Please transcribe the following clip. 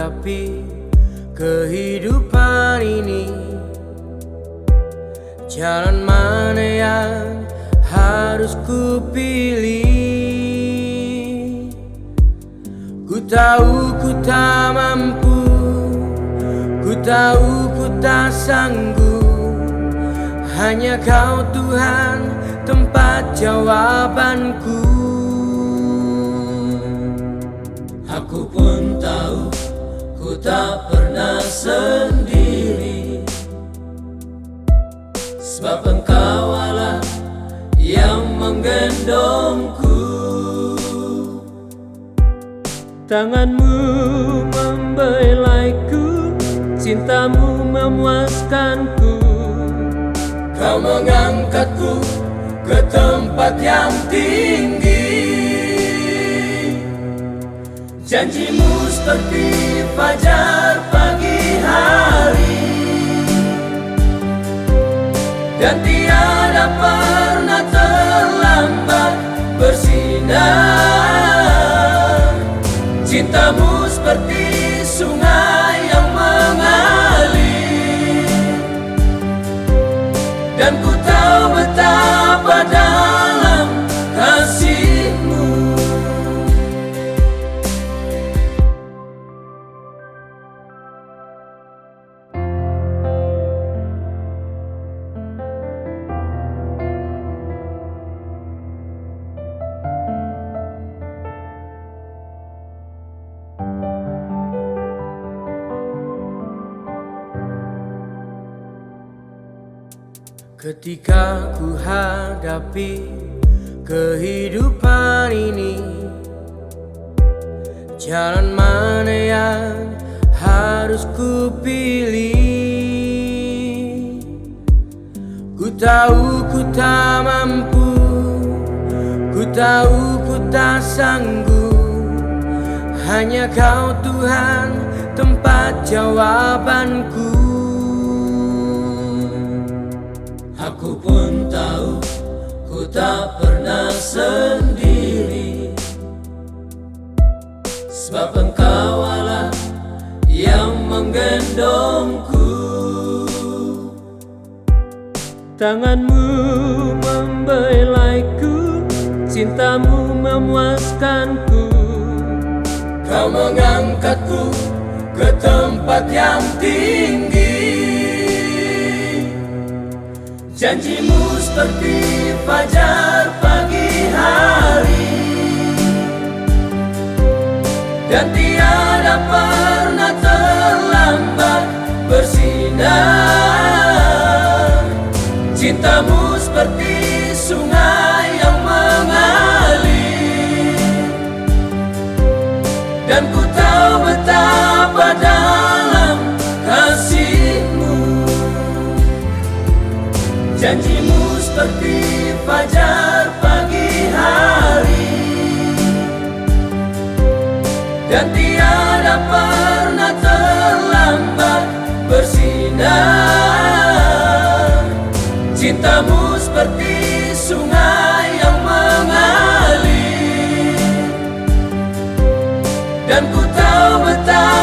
hadapi kehidupan ini. Jalan mana yang harus ku pilih? Ku tahu ku tak mampu, ku tahu ku tak sanggup. Hanya Kau Tuhan tempat jawabanku. Aku pun tahu ku tak pernah sendiri, sebab Engkau Allah yang menggendongku. Tanganmu membelaiku, cintamu memuaskanku. Kau mengangkatku ke tempat yang tinggi. Janjimu seperti fajar pagi hari, dan tiada pernah terlambat bersinar. Cintamu seperti sungai yang mengalir, dan ku tahu betapa dalam kasih-Mu. Ketika ku hadapi kehidupan ini, jalan mana yang harus ku pilih? Ku tahu ku tak mampu, ku tahu ku tak sanggup. Hanya Kau Tuhan tempat jawabanku. Aku pun tahu ku tak pernah sendiri, sebab Engkau Allah yang menggendongku. Tanganmu membelaiku, cintamu memuaskanku. Kau mengangkatku ke tempat yang tinggi. Janjimu seperti fajar pagi hari, dan tiada pernah terlambat bersinar. Cintamu seperti sungai yang mengalir, dan ku tahu betapa dalam kasih-Mu. Janjimu seperti fajar pagi hari, dan tiada pernah terlambat bersinar. Cintamu seperti sungai yang mengalir, dan ku tahu betapa